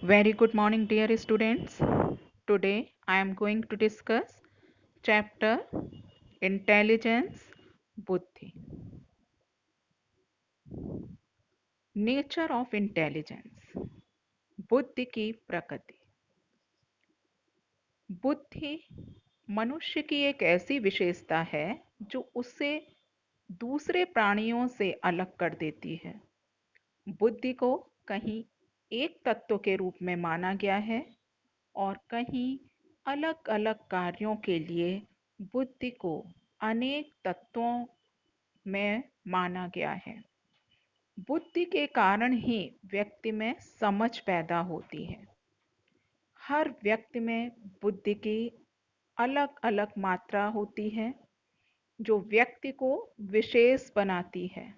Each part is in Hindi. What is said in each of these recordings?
Very good morning, dear students. Today I am going to discuss chapter Intelligence Buddhi. Nature of Intelligence. बुद्धि की प्रकृति. बुद्धि मनुष्य की एक ऐसी विशेषता है जो उसे दूसरे प्राणियों से अलग कर देती है. बुद्धि को कहीं एक तत्व के रूप में माना गया है और कहीं अलग-अलग कार्यों के लिए बुद्धि को अनेक तत्वों में माना गया है. बुद्धि के कारण ही व्यक्ति में समझ पैदा होती है. हर व्यक्ति में बुद्धि की अलग-अलग मात्रा होती है जो व्यक्ति को विशेष बनाती है.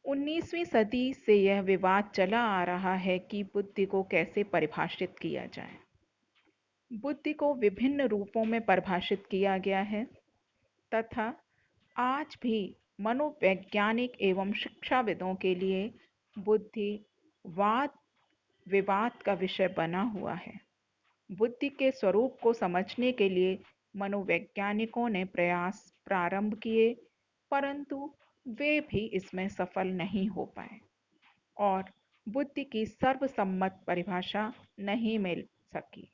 19वीं सदी से यह विवाद चला आ रहा है कि बुद्धि को कैसे परिभाषित किया जाए. बुद्धि को विभिन्न रूपों में परिभाषित किया गया है तथा आज भी मनोवैज्ञानिक एवं शिक्षाविदों के लिए बुद्धि वाद विवाद का विषय बना हुआ है. बुद्धि के स्वरूप को समझने के लिए मनोवैज्ञानिकों ने प्रयास प्रारंभ किए, परंतु वे भी इसमें सफल नहीं हो पाए और बुद्धि की सर्वसम्मत परिभाषा नहीं मिल सकी.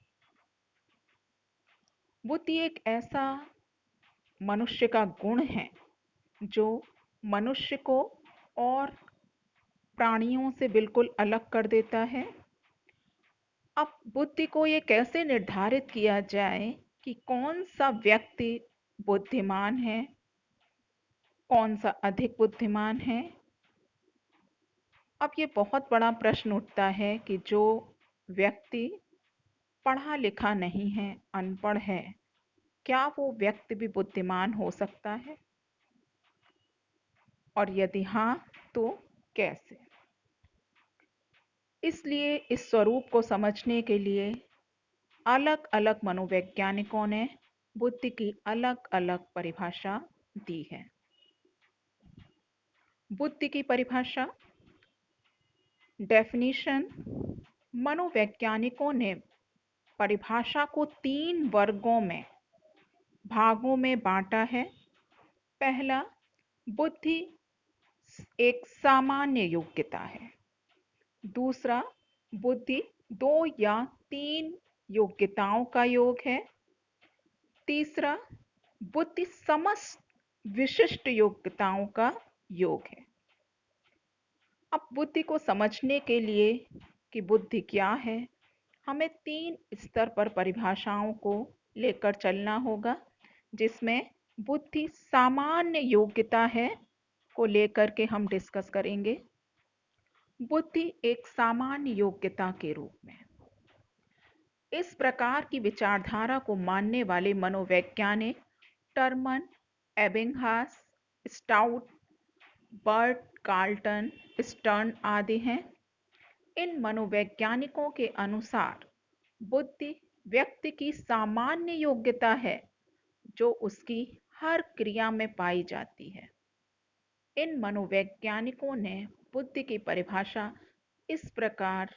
बुद्धि एक ऐसा मनुष्य का गुण है जो मनुष्य को और प्राणियों से बिल्कुल अलग कर देता है. अब बुद्धि को ये कैसे निर्धारित किया जाए कि कौन सा व्यक्ति बुद्धिमान है, कौन सा अधिक बुद्धिमान है. अब ये बहुत बड़ा प्रश्न उठता है कि जो व्यक्ति पढ़ा लिखा नहीं है, अनपढ़ है, क्या वो व्यक्ति भी बुद्धिमान हो सकता है और यदि हाँ तो कैसे. इसलिए इस स्वरूप को समझने के लिए अलग अलग मनोवैज्ञानिकों ने बुद्धि की अलग अलग परिभाषा दी है. बुद्धि की परिभाषा डेफिनेशन. मनोवैज्ञानिकों ने परिभाषा को 3 वर्गों में भागों में बांटा है. पहला, बुद्धि एक सामान्य योग्यता है. दूसरा, बुद्धि 2 या 3 योग्यताओं का योग है. तीसरा, बुद्धि समस्त विशिष्ट योग्यताओं का योग है. अब बुद्धि को समझने के लिए कि बुद्धि क्या है, हमें 3 स्तर पर परिभाषाओं को लेकर चलना होगा, जिसमें बुद्धि सामान्य योग्यता है को लेकर के हम डिस्कस करेंगे. बुद्धि एक सामान्य योग्यता के रूप में. इस प्रकार की विचारधारा को मानने वाले मनोवैज्ञानिक Terman, Ebbinghaus, Stout, Burt Carlton, Stern आदि हैं. इन मनोवैज्ञानिकों के अनुसार बुद्धि व्यक्ति की सामान्य योग्यता है जो उसकी हर क्रिया में पाई जाती है. इन मनोवैज्ञानिकों ने बुद्धि की परिभाषा इस प्रकार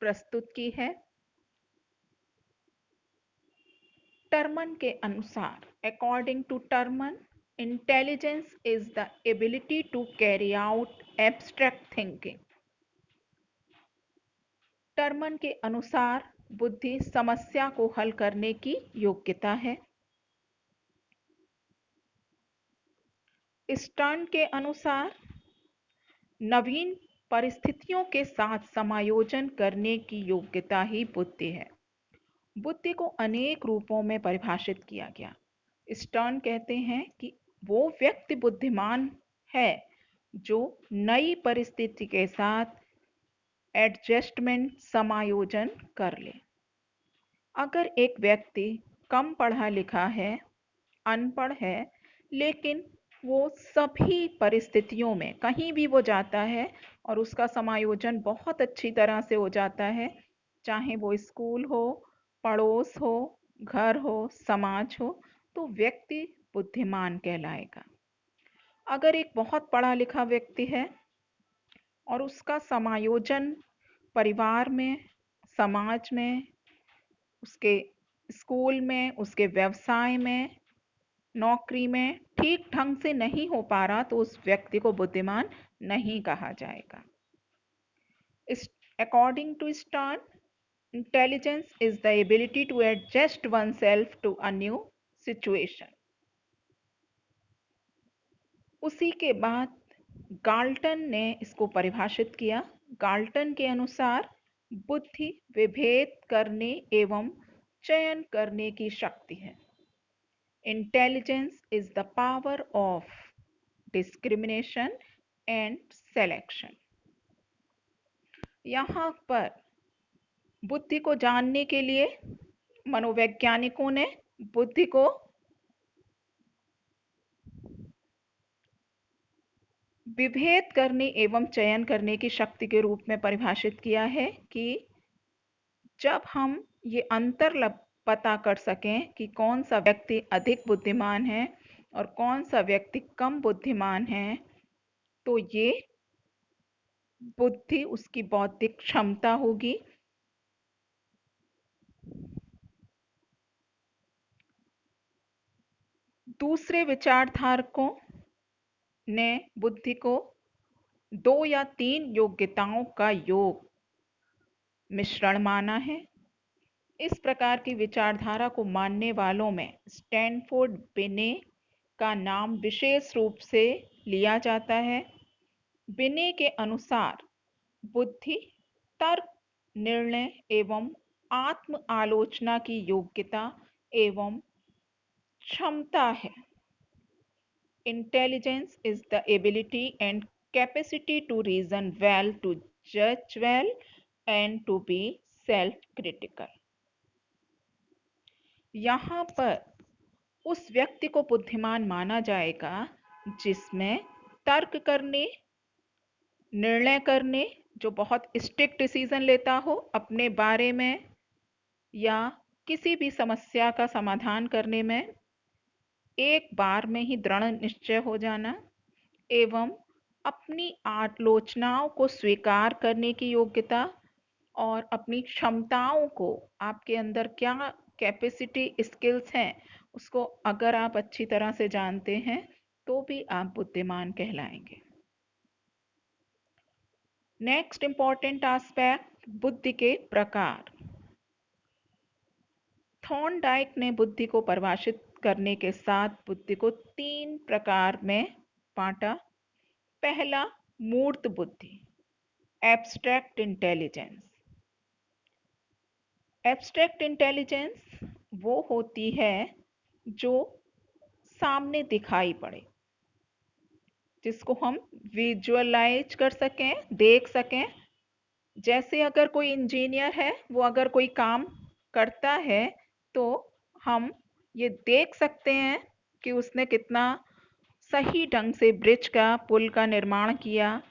प्रस्तुत की है. टर्मन के अनुसार, according to Terman, intelligence is the ability to carry out abstract thinking. Terman के अनुसार बुद्धि समस्या को हल करने की योग्यता है. स्टर्न के अनुसार नवीन परिस्थितियों के साथ समायोजन करने की योग्यता ही बुद्धि है. बुद्धि को अनेक रूपों में परिभाषित किया गया. स्टर्न कहते हैं कि वो व्यक्ति बुद्धिमान है जो नई परिस्थिति के साथ एडजस्टमेंट समायोजन कर ले. अगर एक व्यक्ति कम पढ़ा लिखा है, अनपढ़ है, लेकिन वो सभी परिस्थितियों में कहीं भी वो जाता है और उसका समायोजन बहुत अच्छी तरह से हो जाता है, चाहे वो स्कूल हो, पड़ोस हो, घर हो, समाज हो, तो व्यक्ति बुद्धिमान कहलाएगा. अगर एक बहुत पढ़ा लिखा व्यक्ति है और उसका समायोजन परिवार में, समाज में, उसके स्कूल में, उसके व्यवसाय में, नौकरी में ठीक ढंग से नहीं हो पा रहा तो उस व्यक्ति को बुद्धिमान नहीं कहा जाएगा। According to Stern, intelligence is the ability to adjust oneself to a new situation. उसी के बाद गाल्टन ने इसको परिभाषित किया। गाल्टन के अनुसार बुद्धि विभेद करने एवं चयन करने की शक्ति है। Intelligence is the power of discrimination and selection. यहाँ पर बुद्धि को जानने के लिए मनोवैज्ञानिकों ने बुद्धि को विभेद करने एवं चयन करने की शक्ति के रूप में परिभाषित किया है कि जब हम ये अंतर पता कर सकें कि कौन सा व्यक्ति अधिक बुद्धिमान है और कौन सा व्यक्ति कम बुद्धिमान है, तो ये बुद्धि उसकी बौद्धिक क्षमता होगी। दूसरे विचारधारकों ने बुद्धि को 2 या 3 योग्यताओं का योग मिश्रण माना है। इस प्रकार की विचारधारा को मानने वालों में स्टैनफोर्ड बिने का नाम विशेष रूप से लिया जाता है। बिने के अनुसार बुद्धि तर्क, निर्णय एवं आत्म आलोचना की योग्यता एवं क्षमता है। Intelligence is the ability and capacity to reason well, to judge well, and to be self-critical. यहाँ पर उस व्यक्ति को बुद्धिमान माना जाएगा जिसमें तर्क करने, निर्णय करने, जो बहुत स्ट्रिक्ट डिसीजन लेता हो अपने बारे में या किसी भी समस्या का समाधान करने में एक बार में ही दृढ़ निश्चय हो जाना एवं अपनी आलोचनाओं को स्वीकार करने की योग्यता और अपनी क्षमताओं को, आपके अंदर क्या कैपेसिटी स्किल्स हैं, उसको अगर आप अच्छी तरह से जानते हैं तो भी आप बुद्धिमान कहलाएंगे। नेक्स्ट इंपॉर्टेंट एस्पेक्ट, बुद्धि के प्रकार। थॉर्नडाइक ने बुद्धि को परिभाषित करने के साथ बुद्धि को 3 प्रकार में बांटा। पहला, मूर्त बुद्धि, एब्स्ट्रैक्ट इंटेलिजेंस। एब्स्ट्रैक्ट इंटेलिजेंस वो होती है जो सामने दिखाई पड़े, जिसको हम विजुअलाइज कर सकें, देख सकें। जैसे अगर कोई इंजीनियर है, वो अगर कोई काम करता है तो हम ये देख सकते हैं कि उसने कितना सही ढंग से ब्रिज का, पुल का निर्माण किया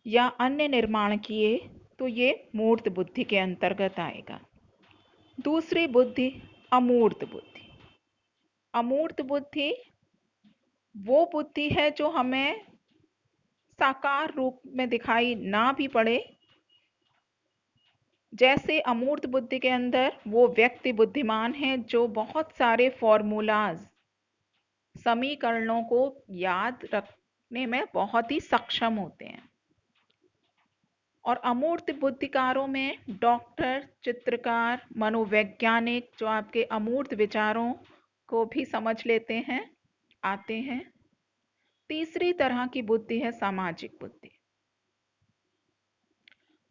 या अन्य निर्माण किए, तो ये मूर्त बुद्धि के अंतर्गत आएगा। दूसरी बुद्धि, अमूर्त बुद्धि। अमूर्त बुद्धि वो बुद्धि है जो हमें साकार रूप में दिखाई ना भी पड़े। जैसे अमूर्त बुद्धि के अंदर वो व्यक्ति बुद्धिमान है जो बहुत सारे फॉर्मूलाज, समीकरणों को याद रखने में बहुत ही सक्षम होते हैं। और अमूर्त बुद्धिकारों में डॉक्टर, चित्रकार, मनोवैज्ञानिक जो आपके अमूर्त विचारों को भी समझ लेते हैं, आते हैं। तीसरी तरह की बुद्धि है सामाजिक बुद्धि।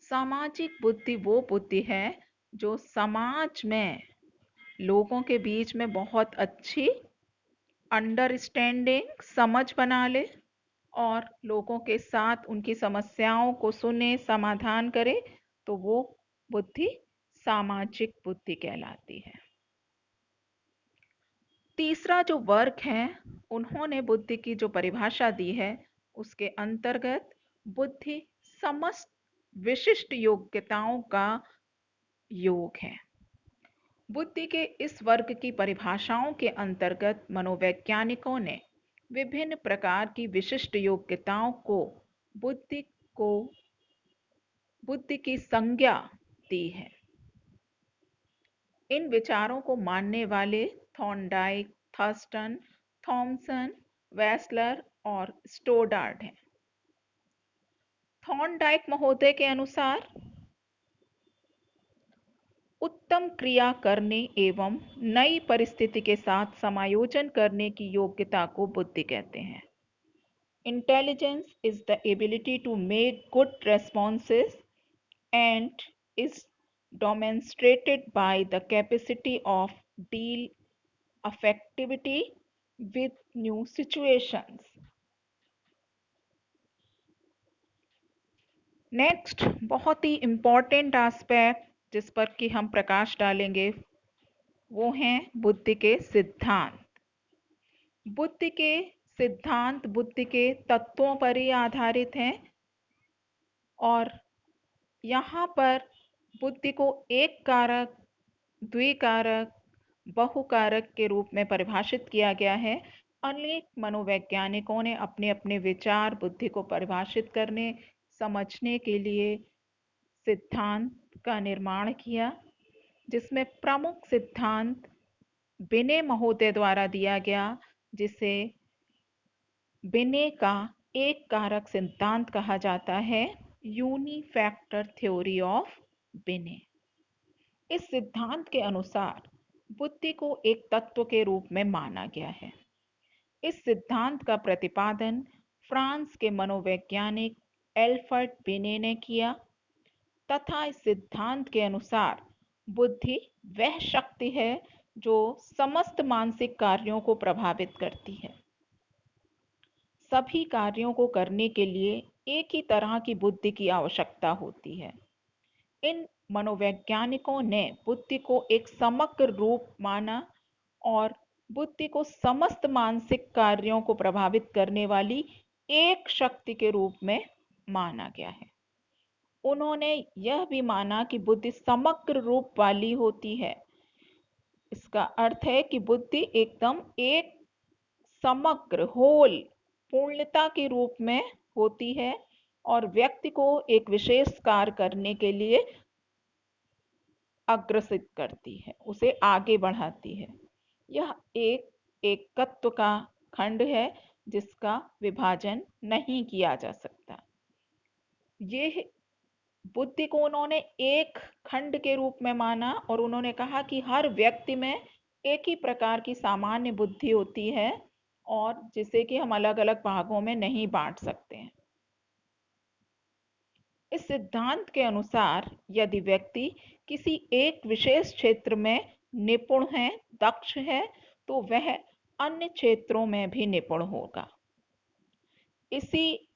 सामाजिक बुद्धि वो बुद्धि है जो समाज में लोगों के बीच में बहुत अच्छी अंडरस्टैंडिंग, समझ बना ले और लोगों के साथ उनकी समस्याओं को सुने, समाधान करे, तो वो बुद्धि सामाजिक बुद्धि कहलाती है। तीसरा जो वर्ग है, उन्होंने बुद्धि की जो परिभाषा दी है उसके अंतर्गत बुद्धि समस्त विशिष्ट योग्यताओं का योग है। बुद्धि के इस वर्ग की परिभाषाओं के अंतर्गत मनोवैज्ञानिकों ने विभिन्न प्रकार की विशिष्ट योग्यताओं को बुद्धि को बुद्धि की संज्ञा दी है। इन विचारों को मानने वाले थॉर्नडाइक, थर्स्टन, थॉमसन, वेस्लर और स्टोडार्ड हैं। थॉर्नडाइक महोदय के अनुसार उत्तम क्रिया करने एवं नई परिस्थिति के साथ समायोजन करने की योग्यता को बुद्धि कहते हैं। Intelligence is the ability to make good responses and is demonstrated by the capacity of deal effectively with new situations. Next बहुत ही इम्पॉर्टेंट एस्पेक्ट जिस पर कि हम प्रकाश डालेंगे वो हैं बुद्धि के सिद्धांत। बुद्धि के सिद्धांत बुद्धि के तत्वों पर ही आधारित हैं और यहाँ पर बुद्धि को एक कारक, द्विकारक, बहुकारक के रूप में परिभाषित किया गया है। अनेक मनोवैज्ञानिकों ने अपने अपने विचार बुद्धि को परिभाषित करने, समझने के लिए सिद्धांत का निर्माण किया, जिसमें प्रमुख सिद्धांत बिने महोदय द्वारा दिया गया, जिसे बिने का एक कारक सिद्धांत कहा जाता है, यूनिफैक्टर थ्योरी ऑफ बिने। इस सिद्धांत के अनुसार बुद्धि को एक तत्व के रूप में माना गया है। इस सिद्धांत का प्रतिपादन फ्रांस के मनोवैज्ञानिक एल्फर्ड बिने ने किया तथा इस सिद्धांत के अनुसार बुद्धि वह शक्ति है जो समस्त मानसिक कार्यों को प्रभावित करती है। सभी कार्यों को करने के लिए एक ही तरह की बुद्धि की आवश्यकता होती है। इन मनोवैज्ञानिकों ने बुद्धि को एक समग्र रूप माना और बुद्धि को समस्त मानसिक कार्यों को प्रभावित करने वाली एक शक्ति के रूप में माना गया है। उन्होंने यह भी माना कि बुद्धि समग्र रूप वाली होती है। इसका अर्थ है कि बुद्धि एकदम एक समग्र होल पूर्णता के रूप में होती है और व्यक्ति को एक विशेष कार्य करने के लिए अग्रसित करती है, उसे आगे बढ़ाती है। यह एक एकत्व का खंड है जिसका विभाजन नहीं किया जा सकता। ये बुद्धि को उन्होंने एक खंड के रूप में माना और उन्होंने कहा कि हर व्यक्ति में एक ही प्रकार की सामान्य बुद्धि होती है और जिसे कि हम अलग अलग भागों में नहीं बांट सकते हैं। इस सिद्धांत के अनुसार यदि व्यक्ति किसी एक विशेष क्षेत्र में निपुण है, दक्ष है, तो वह अन्य क्षेत्रों में भी निपुण होगा। इसी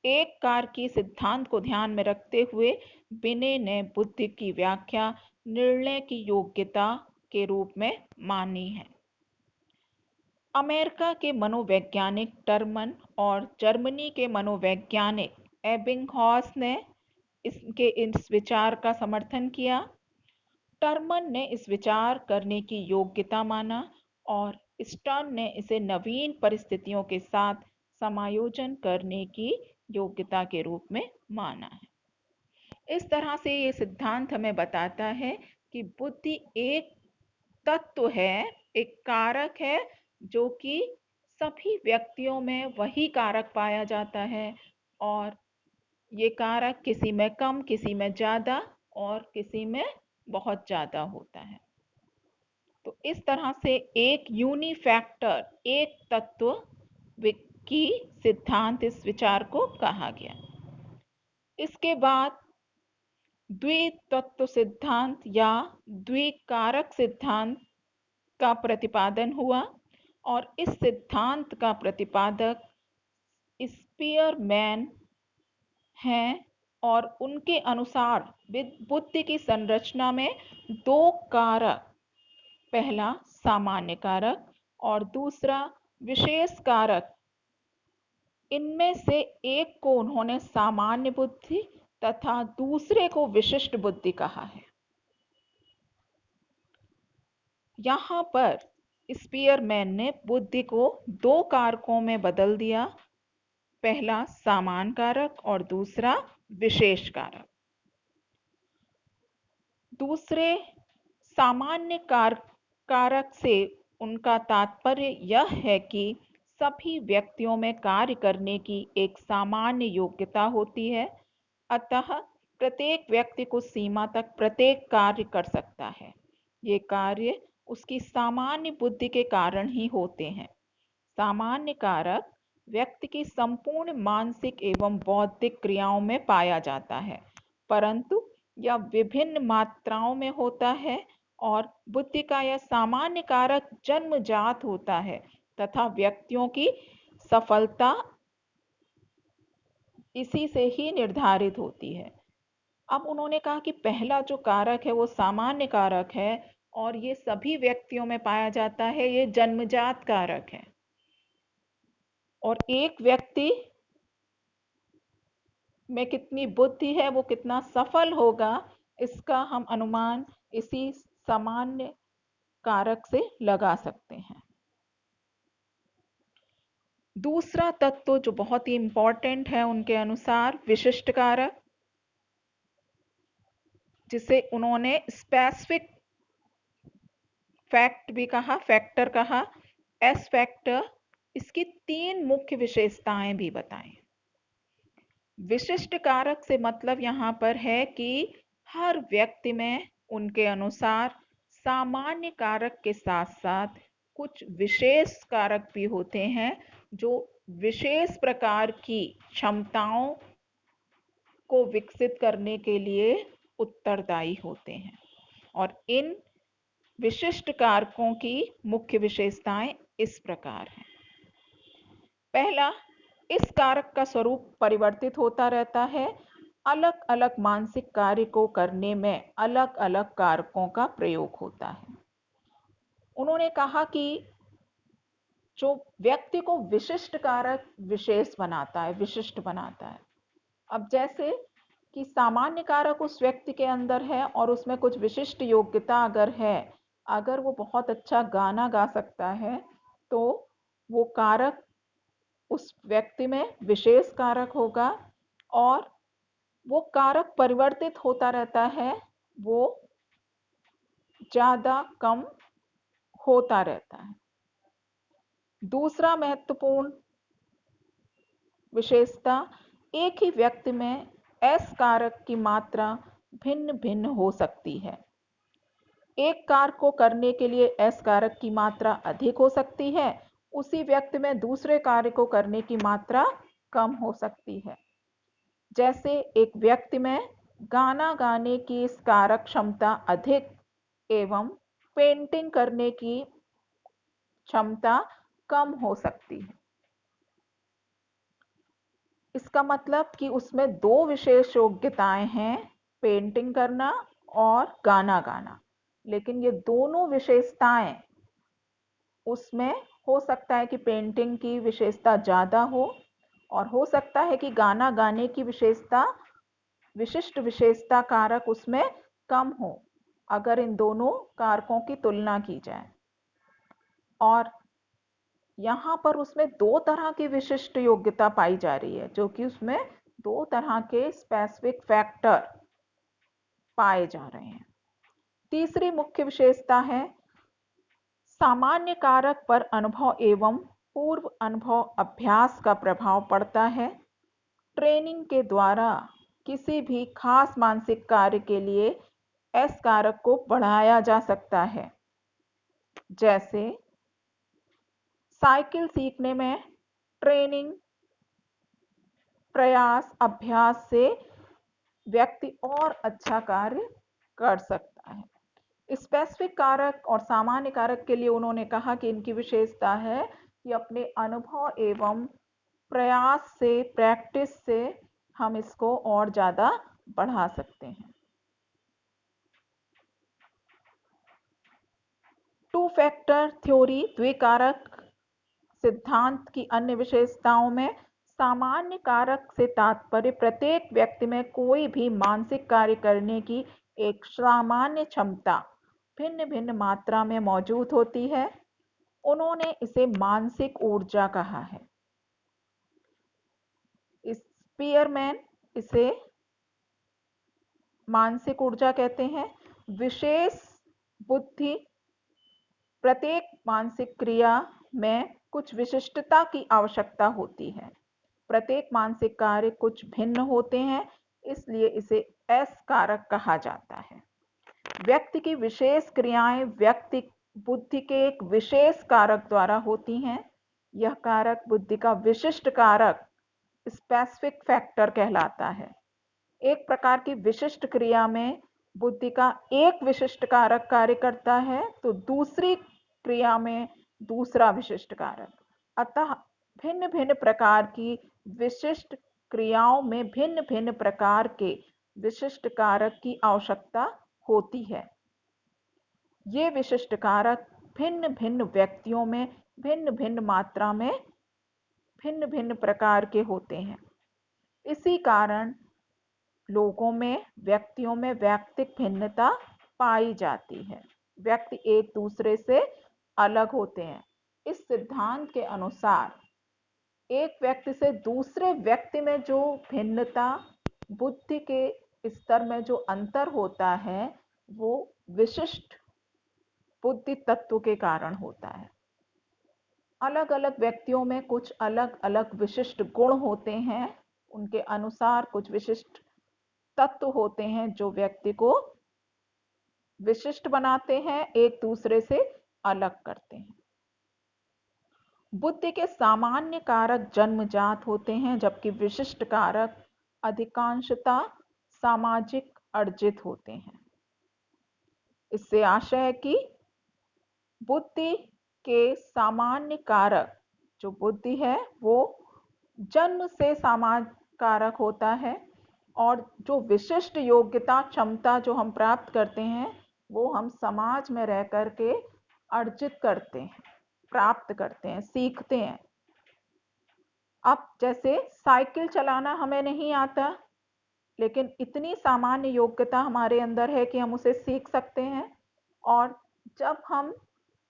एक कार्य की सिद्धांत को ध्यान में रखते हुए बिने ने बुद्धि की व्याख्या निर्णय की योग्यता के रूप में मानी है। अमेरिका के मनोवैज्ञानिक टर्मन और जर्मनी के मनोवैज्ञानिक एबिंगहॉस ने इस विचार का समर्थन किया। टर्मन ने इस विचार करने की योग्यता माना और स्टर्न ने इसे नवीन परिस्थितियों के साथ समायोजन करने की योग्यता के रूप में माना है। इस तरह से ये सिद्धांत हमें बताता है कि बुद्धि एक तत्व है, एक कारक है जो कि सभी व्यक्तियों में वही कारक पाया जाता है और ये कारक किसी में कम, किसी में ज़्यादा और किसी में बहुत ज़्यादा होता है। तो इस तरह से एक यूनिफैक्टर, एक तत्व की सिद्धांत इस विचार को कहा गया। इसके बाद द्वितत्व सिद्धांत या द्विकारक सिद्धांत का प्रतिपादन हुआ और इस सिद्धांत का प्रतिपादक स्पीयरमैन हैं और उनके अनुसार बुद्धि की संरचना में दो कारक, पहला सामान्य कारक और दूसरा विशेष कारक, इनमें से एक को उन्होंने सामान्य बुद्धि तथा दूसरे को विशिष्ट बुद्धि कहा है। यहाँ पर स्पीयरमैन ने बुद्धि को दो कारकों में बदल दिया, पहला सामान्य कारक और दूसरा विशेष कारक। दूसरे सामान्य कारक से उनका तात्पर्य यह है कि सभी व्यक्तियों में कार्य करने की एक सामान्य योग्यता होती है, अतः प्रत्येक व्यक्ति कुछ सीमा तक प्रत्येक कार्य कर सकता है। ये कार्य उसकी सामान्य बुद्धि के कारण ही होते हैं। सामान्य कारक व्यक्ति की संपूर्ण मानसिक एवं बौद्धिक क्रियाओं में पाया जाता है, परंतु यह विभिन्न मात्राओं में होता है और बुद्धि का यह सामान्य कारक जन्मजात होता है तथा व्यक्तियों की सफलता इसी से ही निर्धारित होती है। अब उन्होंने कहा कि पहला जो कारक है वो सामान्य कारक है और ये सभी व्यक्तियों में पाया जाता है, ये जन्मजात कारक है। और एक व्यक्ति में कितनी बुद्धि है, वो कितना सफल होगा, इसका हम अनुमान इसी सामान्य कारक से लगा सकते हैं। दूसरा तत्व जो बहुत ही इंपॉर्टेंट है उनके अनुसार, विशिष्ट कारक, जिसे उन्होंने स्पेसिफिक फैक्ट भी कहा, फैक्टर कहा, एस फैक्टर। इसकी 3 मुख्य विशेषताएं भी बताएं। विशिष्ट कारक से मतलब यहाँ पर है कि हर व्यक्ति में उनके अनुसार सामान्य कारक के साथ साथ कुछ विशेष कारक भी होते हैं जो विशेष प्रकार की क्षमताओं को विकसित करने के लिए उत्तरदायी होते हैं। और इन विशिष्ट कारकों की मुख्य विशेषताएं इस प्रकार हैं। पहला, इस कारक का स्वरूप परिवर्तित होता रहता है। अलग अलग मानसिक कार्य को करने में अलग अलग कारकों का प्रयोग होता है। उन्होंने कहा कि जो व्यक्ति को विशिष्ट कारक विशेष बनाता है, विशिष्ट बनाता है। अब जैसे कि सामान्य कारक उस व्यक्ति के अंदर है और उसमें कुछ विशिष्ट योग्यता अगर है, अगर वो बहुत अच्छा गाना गा सकता है तो वो कारक उस व्यक्ति में विशेष कारक होगा और वो कारक परिवर्तित होता रहता है, वो ज़्यादा कम होता रहता है। दूसरा महत्वपूर्ण विशेषता, एक ही व्यक्ति में एस कारक की मात्रा भिन्न भिन्न हो सकती है। एक कार्य को करने के लिए एस कारक की मात्रा अधिक हो सकती है, उसी व्यक्ति में दूसरे कार्य को करने की मात्रा कम हो सकती है। जैसे एक व्यक्ति में गाना गाने की इस कारक क्षमता अधिक एवं पेंटिंग करने की क्षमता कम हो सकती है। इसका मतलब कि उसमें 2 विशेष योग्यताएं हैं, पेंटिंग करना और गाना गाना। लेकिन ये दोनों विशेषताएं उसमें हो सकता है कि पेंटिंग की विशेषता ज़्यादा हो सकता है कि गाना गाने की विशेषता, विशिष्ट विशेषता कारक उसमें कम हो, अगर इन दोनों कारकों की तुलना की जाए। और यहाँ पर उसमें 2 तरह की विशिष्ट योग्यता पाई जा रही है, जो कि उसमें 2 तरह के स्पेसिफिक फैक्टर पाए जा रहे हैं। तीसरी मुख्य विशेषता है, सामान्य कारक पर अनुभव एवं पूर्व अनुभव अभ्यास का प्रभाव पड़ता है। ट्रेनिंग के द्वारा किसी भी खास मानसिक कार्य के लिए एस कारक को बढ़ाया जा सकता है। जैसे साइकिल सीखने में ट्रेनिंग, प्रयास, अभ्यास से व्यक्ति और अच्छा कार्य कर सकता है। स्पेसिफिक कारक और सामान्य कारक के लिए उन्होंने कहा कि इनकी विशेषता है कि अपने अनुभव एवं प्रयास से, प्रैक्टिस से हम इसको और ज़्यादा बढ़ा सकते हैं। 2 फैक्टर थ्योरी, द्विकारक सिद्धांत की अन्य विशेषताओं में सामान्य कारक से तात्पर्य प्रत्येक व्यक्ति में कोई भी मानसिक कार्य करने की एक सामान्य क्षमता भिन्न भिन्न मात्रा में मौजूद होती है। उन्होंने इसे मानसिक ऊर्जा कहा है। स्पीयरमैन इसे मानसिक ऊर्जा कहते हैं। विशेष बुद्धि प्रत्येक मानसिक क्रिया में कुछ विशिष्टता की आवश्यकता होती है। प्रत्येक मानसिक कार्य कुछ भिन्न होते हैं, इसलिए इसे एस कारक कहा जाता है। व्यक्ति की विशेष क्रियाएं व्यक्ति बुद्धि के एक विशेष कारक द्वारा होती हैं। यह कारक बुद्धि का विशिष्ट कारक स्पेसिफिक फैक्टर कहलाता है। एक प्रकार की विशिष्ट क्रिया में बुद्धि का एक विशिष्ट कारक कार्य करता है तो दूसरी क्रिया में दूसरा विशिष्ट कारक। अतः भिन्न भिन्न प्रकार की विशिष्ट क्रियाओं में भिन्न भिन्न प्रकार के विशिष्ट कारक की आवश्यकता होती है। ये विशिष्ट कारक भिन्न भिन्न व्यक्तियों में भिन्न भिन्न मात्रा में भिन्न भिन्न प्रकार के होते हैं। इसी कारण लोगों में, व्यक्तियों में व्यक्तिक भिन्नता पाई जाती है। व्यक्ति एक दूसरे से अलग होते हैं। इस सिद्धांत के अनुसार एक व्यक्ति से दूसरे व्यक्ति में जो भिन्नता, बुद्धि के स्तर में जो अंतर होता है, वो विशिष्ट बुद्धि तत्व के कारण होता है। अलग अलग व्यक्तियों में कुछ अलग अलग विशिष्ट गुण होते हैं। उनके अनुसार कुछ विशिष्ट तत्व होते हैं जो व्यक्ति को विशिष्ट बनाते हैं, एक दूसरे से अलग करते हैं। बुद्धि के सामान्य कारक जन्मजात होते हैं, जबकि विशिष्ट कारक अधिकांशतः सामाजिक अर्जित होते हैं। इससे आशय है कि बुद्धि के सामान्य कारक जो बुद्धि है वो जन्म से सामान्य कारक होता है, और जो विशिष्ट योग्यता क्षमता जो हम प्राप्त करते हैं वो हम समाज में रह करके अर्जित करते हैं, प्राप्त करते हैं, सीखते हैं। अब जैसे साइकिल चलाना हमें नहीं आता, लेकिन इतनी सामान्य योग्यता हमारे अंदर है कि हम उसे सीख सकते हैं। और जब हम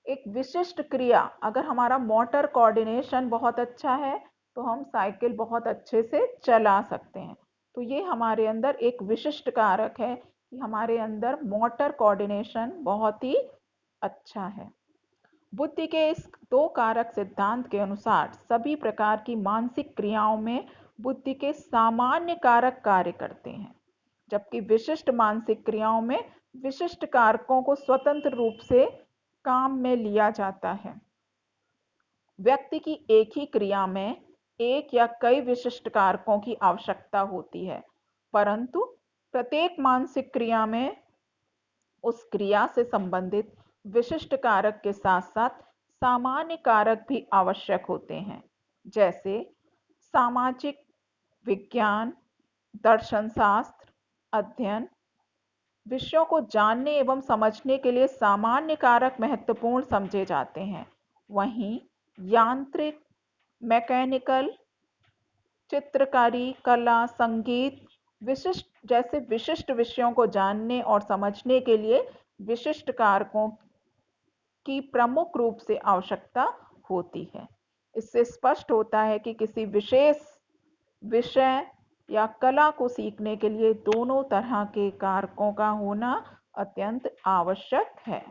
एक विशिष्ट क्रिया, अगर हमारा मोटर कोऑर्डिनेशन बहुत अच्छा है तो हम साइकिल बहुत अच्छे से चला सकते हैं। तो ये हमारे अंदर एक विशिष्ट कारक है कि हमारे अंदर मोटर कोऑर्डिनेशन बहुत ही अच्छा है। बुद्धि के इस दो कारक सिद्धांत के अनुसार सभी प्रकार की मानसिक क्रियाओं में बुद्धि के सामान्य कारक कार्य करते हैं, जबकि विशिष्ट मानसिक क्रियाओं में विशिष्ट कारकों को स्वतंत्र रूप से काम में लिया जाता है। व्यक्ति की एक ही क्रिया में एक या कई विशिष्ट कारकों की आवश्यकता होती है, परंतु प्रत्येक मानसिक क्रिया में उस क्रिया से संबंधित विशिष्ट कारक के साथ साथ सामान्य कारक भी आवश्यक होते हैं। जैसे सामाजिक विज्ञान, दर्शन शास्त्र अध्ययन विषयों को जानने एवं समझने के लिए सामान्य कारक महत्वपूर्ण समझे जाते हैं। वहीं यांत्रिक, मैकेनिकल, चित्रकारी, कला, संगीत जैसे विशिष्ट विषयों को जानने और समझने के लिए विशिष्ट कारकों की प्रमुख रूप से आवश्यकता होती है। इससे स्पष्ट होता है कि किसी विशेष विषय या कला को सीखने के लिए दोनों तरह के कारकों का होना अत्यंत आवश्यक है।